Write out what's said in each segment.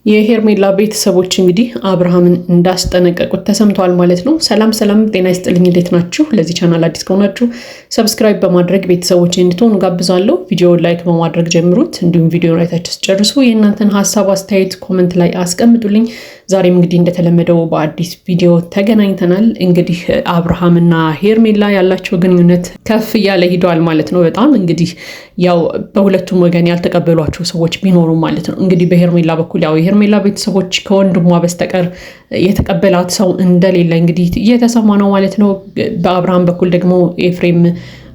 የሄርሜላ ቤተሰቦች እንግዲህ አብርሃምን እንዳስጠነቀቁት ተሰምቷል ማለት ነው። ሰላም ጤና ይስጥልኝ፣ እንዴት ናችሁ? ለዚህ ቻናል አዲስ ከሆናችሁ ሰብስክራይብ በማድረግ ቤተሰቦች እንድትሆኑ ጋብዛለሁ። ቪዲዮውን ላይክ በማድረግ ጀምሩት። እንዲሁም ቪዲዮውን አይታችሁ ጨርሱ የእናንተን ሀሳብ አስተያየት ኮሜንት ላይ አስቀምጡልኝ። ዛሬም እንግዲህ እንደተለመደው በአዲስ ቪዲዮ ተገናኝተናል። እንግዲህ አብርሃምና ሄርሜላ ያላቸው ግንኙነት ከፍ እያለ ሂዷል ማለት ነው። በጣም እንግዲህ ያው በሁለቱም ወገን ያልተቀበሏቸው ሰዎች ቢኖሩ ማለት ነው። እንግዲህ በሄርሜላ በኩል ያው የሄርሜላ ቤተሰቦች ከወንድሟ በስተቀር የተቀበላት ሰው እንደሌለ እንግዲህ እየተሰማ ነው ማለት ነው። በአብርሃም በኩል ደግሞ ኤፍሬም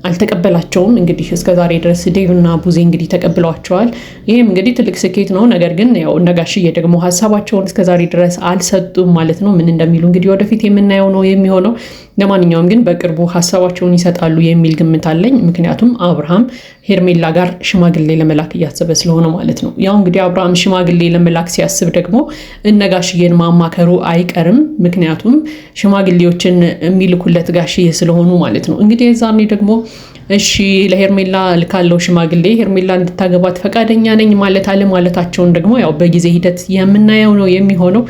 አልተቀበላቸውም። እንግዲህ እስከዛሬ ድረስ ዴቭና ቡዜ እንግዲህ ተቀብለዋቸዋል። ይህም እንግዲህ ትልቅ ስኬት ነው። ነገር ግን ያው ነጋሽዬ ደግሞ ሀሳባቸውን እስከዛሬ ድረስ አልሰጡም ማለት ነው። ምን እንደሚሉ እንግዲህ ወደፊት የምናየው ነው የሚሆነው። ለማንኛውም ግን በቅርቡ ሀሳባቸውን ይሰጣሉ የሚል ግምት አለኝ። ምክንያቱም አብርሃም ሄርሜላ ጋር ሽማግሌ ለመላክ እያሰበ ስለሆነ ማለት ነው። ያው እንግዲህ አብርሃም ሽማግሌ ለመላክ ሲያስብ ደግሞ ነጋሽዬን ማማከሩ አይቀርም። ምክንያቱም ሽማግሌዎችን የሚልኩለት ጋሽዬ ስለሆኑ ማለት ነው። እንግዲህ የዛኔ ደግሞ እሺ ለሄርሜላ ልካለው ሽማግሌ ሄርሜላ እንድታገባት ፈቃደኛ ነኝ ማለት አለ ማለታቸውን ደግሞ ያው በጊዜ ሂደት የምናየው ነው የሚሆነው።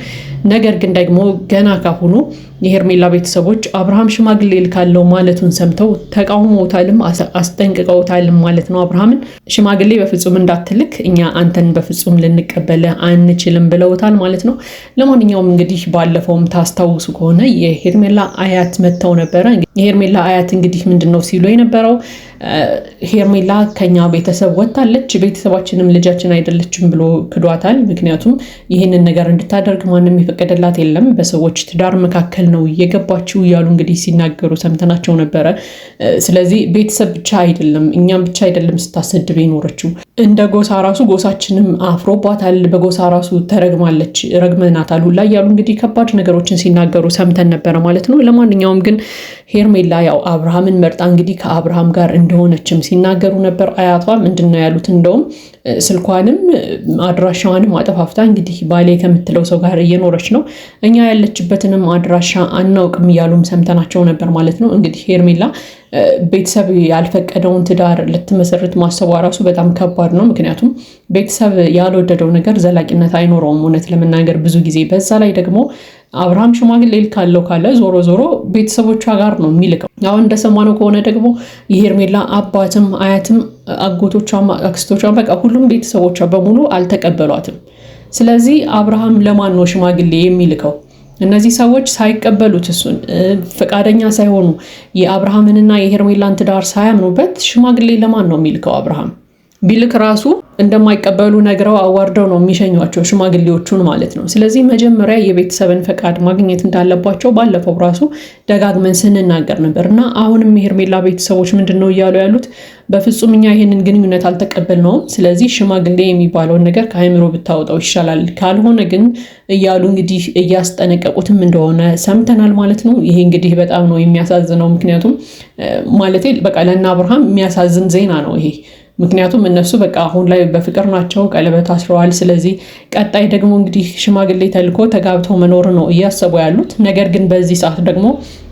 ነገር ግን ደግሞ ገና ካሁኑ የሄርሜላ ቤተሰቦች አብርሃም ሽማግሌ ልካለው ማለቱን ሰምተው ተቃውሞታልም አስጠንቅቀውታልም ማለት ነው። አብርሃምን ሽማግሌ በፍጹም እንዳትልክ እኛ አንተን በፍጹም ልንቀበል አንችልም ብለውታል ማለት ነው። ለማንኛውም እንግዲህ ባለፈውም ታስታውሱ ከሆነ የሄርሜላ አያት መጥተው ነበረ። የሄርሜላ አያት እንግዲህ ምንድነው ሲሉ የነበረው ሄርሜላ ከኛ ቤተሰብ ወጣለች፣ ቤተሰባችንም ልጃችን አይደለችም ብሎ ክዷታል። ምክንያቱም ይህንን ነገር እንድታደርግ ማንም የፈቀደላት የለም፣ በሰዎች ትዳር መካከል ነው እየገባችው እያሉ እንግዲህ ሲናገሩ ሰምተናቸው ነበረ። ስለዚህ ቤተሰብ ብቻ አይደለም እኛም ብቻ አይደለም ስታሰድብ የኖረችው፣ እንደ ጎሳ ራሱ ጎሳችንም አፍሮባታል፣ በጎሳ ራሱ ተረግማለች፣ ረግመናታል ሁላ እያሉ እንግዲህ ከባድ ነገሮችን ሲናገሩ ሰምተን ነበረ ማለት ነው። ለማንኛውም ግን ሄርሜላ ያው አብርሃምን መርጣ እንግዲህ ከአብርሃም ጋር እንደሆነችም ሲናገሩ ነበር። አያቷ ምንድነው ያሉት? እንደውም ስልኳንም አድራሻዋንም አጠፋፍታ እንግዲህ ባሌ ከምትለው ሰው ጋር እየኖረች ነው፣ እኛ ያለችበትንም አድራሻ አናውቅም እያሉም ሰምተናቸው ነበር ማለት ነው። እንግዲህ ሄርሜላ ቤተሰብ ያልፈቀደውን ትዳር ልትመሰርት ማሰቧ ራሱ በጣም ከባድ ነው። ምክንያቱም ቤተሰብ ያልወደደው ነገር ዘላቂነት አይኖረውም እውነት ለመናገር ብዙ ጊዜ። በዛ ላይ ደግሞ አብርሃም ሽማግሌ ልካለው ካለ ዞሮ ዞሮ ቤተሰቦቿ ጋር ነው የሚልከው። አሁን እንደሰማነው ከሆነ ደግሞ የሄርሜላ አባትም አያትም አጎቶቿም አክስቶቿም በቃ ሁሉም ቤተሰቦቿ በሙሉ አልተቀበሏትም። ስለዚህ አብርሃም ለማን ነው ሽማግሌ የሚልከው? እነዚህ ሰዎች ሳይቀበሉት እሱን ፈቃደኛ ሳይሆኑ የአብርሃምንና የሄርሜላን ትዳር ሳያምኑበት ሽማግሌ ለማን ነው የሚልከው? አብርሃም ቢልክ ራሱ እንደማይቀበሉ ነግረው አዋርደው ነው የሚሸኟቸው ሽማግሌዎቹን ማለት ነው። ስለዚህ መጀመሪያ የቤተሰብን ፈቃድ ማግኘት እንዳለባቸው ባለፈው ራሱ ደጋግመን ስንናገር ነበር እና አሁንም የሄርሜላ ቤተሰቦች ምንድነው እያሉ ያሉት? በፍጹም እኛ ይህንን ግንኙነት አልተቀበልነውም፣ ስለዚህ ሽማግሌ የሚባለውን ነገር ከአእምሮ ብታወጣው ይሻላል፣ ካልሆነ ግን እያሉ እንግዲህ እያስጠነቀቁትም እንደሆነ ሰምተናል ማለት ነው። ይሄ እንግዲህ በጣም ነው የሚያሳዝነው። ምክንያቱም ማለቴ በቃ ለእነ አብርሃም የሚያሳዝን ዜና ነው ይሄ። ምክንያቱም እነሱ በቃ አሁን ላይ በፍቅር ናቸው፣ ቀለበት አስረዋል። ስለዚህ ቀጣይ ደግሞ እንግዲህ ሽማግሌ ተልኮ ተጋብተው መኖር ነው እያሰቡ ያሉት። ነገር ግን በዚህ ሰዓት ደግሞ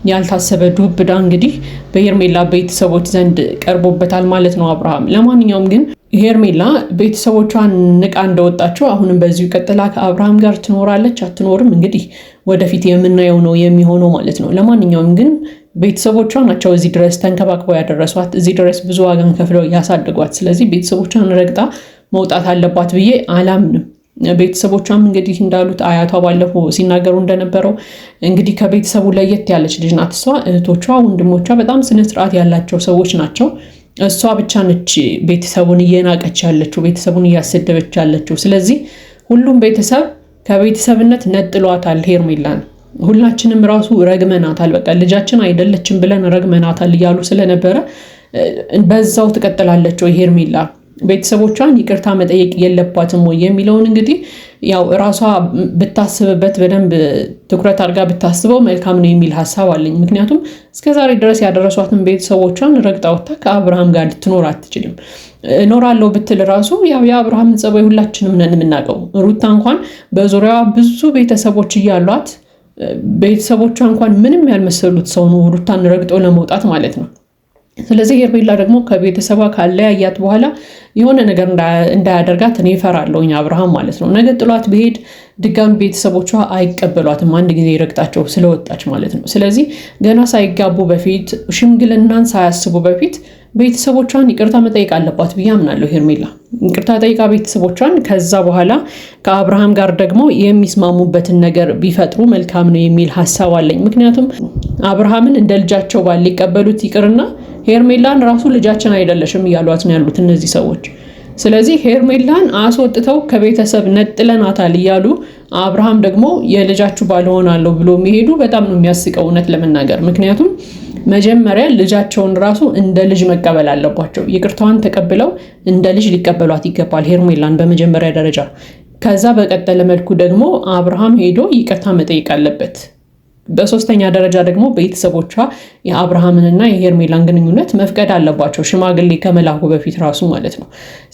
ያልታሰበ ዱብዳ እንግዲህ በሄርሜላ ቤተሰቦች ዘንድ ቀርቦበታል ማለት ነው አብርሃም። ለማንኛውም ግን ሄርሜላ ቤተሰቦቿን ንቃ እንደወጣቸው አሁንም በዚሁ ቀጥላ ከአብርሃም ጋር ትኖራለች አትኖርም እንግዲህ ወደፊት የምናየው ነው የሚሆነው ማለት ነው። ለማንኛውም ግን ቤተሰቦቿ ናቸው እዚህ ድረስ ተንከባክበው ያደረሷት፣ እዚህ ድረስ ብዙ ዋጋን ከፍለው ያሳድጓት። ስለዚህ ቤተሰቦቿን ረግጣ መውጣት አለባት ብዬ አላምንም። ቤተሰቦቿም እንግዲህ እንዳሉት አያቷ ባለፈው ሲናገሩ እንደነበረው እንግዲህ ከቤተሰቡ ለየት ያለች ልጅ ናት እሷ። እህቶቿ ወንድሞቿ በጣም ስነስርዓት ያላቸው ሰዎች ናቸው። እሷ ብቻ ነች ቤተሰቡን እየናቀች ያለችው፣ ቤተሰቡን እያሰደበች ያለችው። ስለዚህ ሁሉም ቤተሰብ ከቤተሰብነት ነጥሏታል ሄርሜላን። ሁላችንም ራሱ ረግመናታል፣ በቃ ልጃችን አይደለችም ብለን ረግመናታል እያሉ ስለነበረ በዛው ትቀጥላለች ወይ ሄርሜላ? ቤተሰቦቿን ይቅርታ መጠየቅ የለባትም ወይ የሚለውን እንግዲህ ያው ራሷ ብታስብበት በደንብ ትኩረት አድርጋ ብታስበው መልካም ነው የሚል ሀሳብ አለኝ። ምክንያቱም እስከዛሬ ድረስ ያደረሷትን ቤተሰቦቿን ረግጣ ወጥታ ከአብርሃም ጋር ልትኖር አትችልም። እኖራለሁ ብትል ራሱ ያው የአብርሃም ጸባይ ሁላችንም ነን የምናውቀው። ሩታ እንኳን በዙሪያዋ ብዙ ቤተሰቦች እያሏት ቤተሰቦቿ እንኳን ምንም ያልመሰሉት ሰው ነው ሩታን ረግጦ ለመውጣት ማለት ነው። ስለዚህ ሄርሜላ ደግሞ ከቤተሰቧ ካለያያት በኋላ የሆነ ነገር እንዳያደርጋት እኔ እፈራለሁኝ አብርሃም ማለት ነው። ነገ ጥሏት ብሄድ ድጋሚ ቤተሰቦቿ አይቀበሏትም፣ አንድ ጊዜ ረግጣቸው ስለወጣች ማለት ነው። ስለዚህ ገና ሳይጋቡ በፊት ሽምግልናን ሳያስቡ በፊት ቤተሰቦቿን ይቅርታ መጠየቅ አለባት ብዬ አምናለሁ። ሄርሜላ ይቅርታ ጠይቃ ቤተሰቦቿን ከዛ በኋላ ከአብርሃም ጋር ደግሞ የሚስማሙበትን ነገር ቢፈጥሩ መልካም ነው የሚል ሀሳብ አለኝ። ምክንያቱም አብርሃምን እንደ ልጃቸው ባል ሊቀበሉት ይቅርና ሄርሜላን ራሱ ልጃችን አይደለሽም እያሏት ነው ያሉት እነዚህ ሰዎች። ስለዚህ ሄርሜላን አስወጥተው ከቤተሰብ ነጥለናታል እያሉ አብርሃም ደግሞ የልጃችሁ ባል ሆናለሁ ብሎ የሚሄዱ በጣም ነው የሚያስቀው እውነት ለመናገር። ምክንያቱም መጀመሪያ ልጃቸውን ራሱ እንደ ልጅ መቀበል አለባቸው። ይቅርታዋን ተቀብለው እንደ ልጅ ሊቀበሏት ይገባል ሄርሜላን በመጀመሪያ ደረጃ። ከዛ በቀጠለ መልኩ ደግሞ አብርሃም ሄዶ ይቅርታ መጠየቅ አለበት። በሶስተኛ ደረጃ ደግሞ ቤተሰቦቿ የአብርሃምንና የሄርሜላን ግንኙነት መፍቀድ አለባቸው፣ ሽማግሌ ከመላኩ በፊት ራሱ ማለት ነው።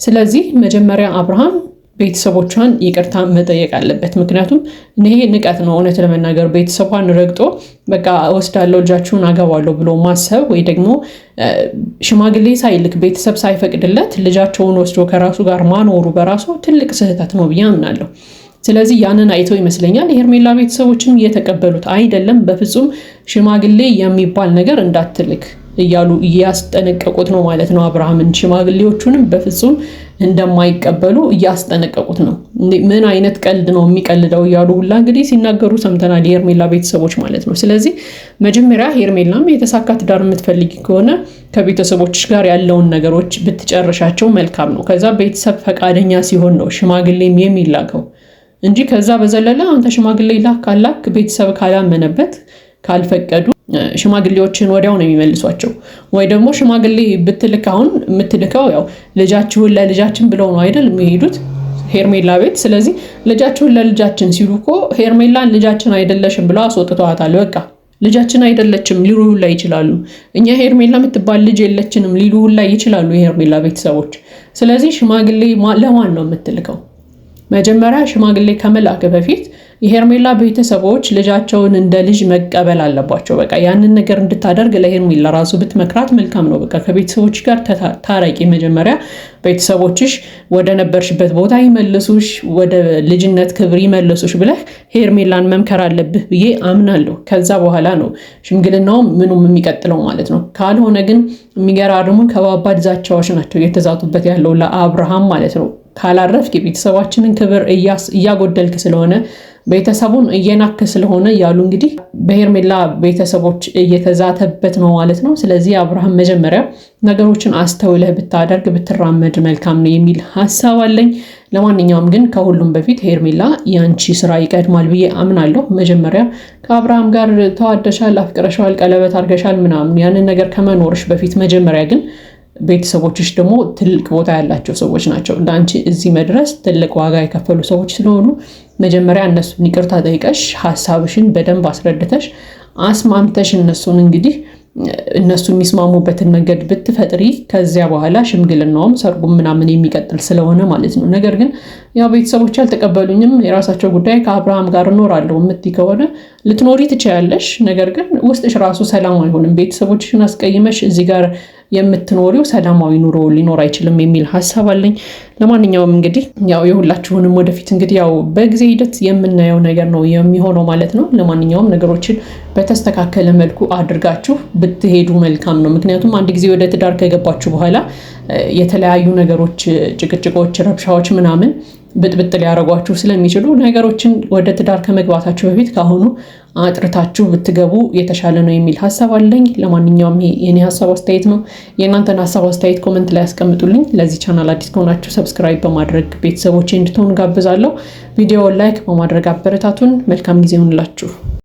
ስለዚህ መጀመሪያ አብርሃም ቤተሰቦቿን ይቅርታ መጠየቅ አለበት። ምክንያቱም ይሄ ንቀት ነው እውነት ለመናገር። ቤተሰቧን ረግጦ በቃ ወስዳለው ልጃችሁን አገባለሁ ብሎ ማሰብ ወይ ደግሞ ሽማግሌ ሳይልክ ቤተሰብ ሳይፈቅድለት ልጃቸውን ወስዶ ከራሱ ጋር ማኖሩ በራሱ ትልቅ ስህተት ነው ብዬ አምናለሁ። ስለዚህ ያንን አይተው ይመስለኛል የሄርሜላ ቤተሰቦችም እየተቀበሉት አይደለም። በፍጹም ሽማግሌ የሚባል ነገር እንዳትልክ እያሉ እያስጠነቀቁት ነው ማለት ነው አብርሃምን። ሽማግሌዎቹንም በፍጹም እንደማይቀበሉ እያስጠነቀቁት ነው። ምን አይነት ቀልድ ነው የሚቀልደው እያሉ ሁላ እንግዲህ ሲናገሩ ሰምተናል የሄርሜላ ቤተሰቦች ማለት ነው። ስለዚህ መጀመሪያ ሄርሜላም የተሳካ ትዳር የምትፈልጊ ከሆነ ከቤተሰቦች ጋር ያለውን ነገሮች ብትጨርሻቸው መልካም ነው። ከዛ ቤተሰብ ፈቃደኛ ሲሆን ነው ሽማግሌም የሚላከው እንጂ ከዛ በዘለለ አንተ ሽማግሌ ላክ ቤተሰብ ካላመነበት ካልፈቀዱ ሽማግሌዎችን ወዲያው ነው የሚመልሷቸው። ወይ ደግሞ ሽማግሌ ብትልክ አሁን የምትልከው ያው ልጃችሁን ለልጃችን ብለው ነው አይደል የሚሄዱት ሄርሜላ ቤት። ስለዚህ ልጃችሁን ለልጃችን ሲሉ እኮ ሄርሜላን ልጃችን አይደለሽም ብለው አስወጥተዋታል። በቃ ልጃችን አይደለችም ሊሉ ሁላ ይችላሉ። እኛ ሄርሜላ የምትባል ልጅ የለችንም ሊሉ ሁላ ይችላሉ የሄርሜላ ቤተሰቦች። ስለዚህ ሽማግሌ ለማን ነው የምትልከው? መጀመሪያ ሽማግሌ ከመላክ በፊት የሄርሜላ ቤተሰቦች ልጃቸውን እንደ ልጅ መቀበል አለባቸው። በቃ ያንን ነገር እንድታደርግ ለሄርሜላ ራሱ ብትመክራት መልካም ነው። በቃ ከቤተሰቦች ጋር ታረቂ። መጀመሪያ ቤተሰቦችሽ ወደ ነበርሽበት ቦታ ይመልሱሽ፣ ወደ ልጅነት ክብር ይመልሱሽ ብለህ ሄርሜላን መምከር አለብህ ብዬ አምናለሁ። ከዛ በኋላ ነው ሽምግልናውም ምኑም የሚቀጥለው ማለት ነው። ካልሆነ ግን የሚገራርሙ ከባባድ ዛቻዎች ናቸው እየተዛቱበት ያለው ለአብርሃም ማለት ነው። ካላረፍክ የቤተሰባችንን ክብር እያጎደልክ ስለሆነ ቤተሰቡን እየናክ ስለሆነ ያሉ እንግዲህ በሄርሜላ ቤተሰቦች እየተዛተበት ነው ማለት ነው። ስለዚህ አብርሃም መጀመሪያ ነገሮችን አስተውለህ ብታደርግ ብትራመድ መልካም ነው የሚል ሀሳብ አለኝ። ለማንኛውም ግን ከሁሉም በፊት ሄርሜላ ያንቺ ስራ ይቀድማል ብዬ አምናለሁ። መጀመሪያ ከአብርሃም ጋር ተዋደሻል፣ አፍቅረሻል፣ ቀለበት አድርገሻል ምናምን ያንን ነገር ከመኖርሽ በፊት መጀመሪያ ግን ቤተሰቦችሽ ደግሞ ትልቅ ቦታ ያላቸው ሰዎች ናቸው። ለአንቺ እዚህ መድረስ ትልቅ ዋጋ የከፈሉ ሰዎች ስለሆኑ መጀመሪያ እነሱን ይቅርታ ጠይቀሽ ሀሳብሽን በደንብ አስረድተሽ አስማምተሽ እነሱን እንግዲህ እነሱ የሚስማሙበትን መንገድ ብትፈጥሪ ከዚያ በኋላ ሽምግልናውም ሰርጉም ምናምን የሚቀጥል ስለሆነ ማለት ነው። ነገር ግን ያው ቤተሰቦች አልተቀበሉኝም የራሳቸው ጉዳይ ከአብርሃም ጋር እኖራለሁ የምትይ ከሆነ ልትኖሪ ትችያለሽ። ነገር ግን ውስጥሽ ራሱ ሰላም አይሆንም። ቤተሰቦችሽን አስቀይመሽ እዚህ ጋር የምትኖሪው ሰላማዊ ኑሮ ሊኖር አይችልም የሚል ሀሳብ አለኝ። ለማንኛውም እንግዲህ ያው የሁላችሁንም ወደፊት እንግዲህ ያው በጊዜ ሂደት የምናየው ነገር ነው የሚሆነው ማለት ነው። ለማንኛውም ነገሮችን በተስተካከለ መልኩ አድርጋችሁ ብትሄዱ መልካም ነው። ምክንያቱም አንድ ጊዜ ወደ ትዳር ከገባችሁ በኋላ የተለያዩ ነገሮች፣ ጭቅጭቆች፣ ረብሻዎች ምናምን ብጥብጥ ሊያረጓችሁ ስለሚችሉ ነገሮችን ወደ ትዳር ከመግባታችሁ በፊት ካሁኑ አጥርታችሁ ብትገቡ የተሻለ ነው የሚል ሀሳብ አለኝ። ለማንኛውም የኔ ሀሳብ አስተያየት ነው። የእናንተን ሀሳብ አስተያየት ኮመንት ላይ ያስቀምጡልኝ። ለዚህ ቻናል አዲስ ከሆናችሁ ሰብስክራይብ በማድረግ ቤተሰቦቼ እንድትሆኑ ጋብዛለሁ። ቪዲዮውን ላይክ በማድረግ አበረታቱን። መልካም ጊዜ ይሁንላችሁ።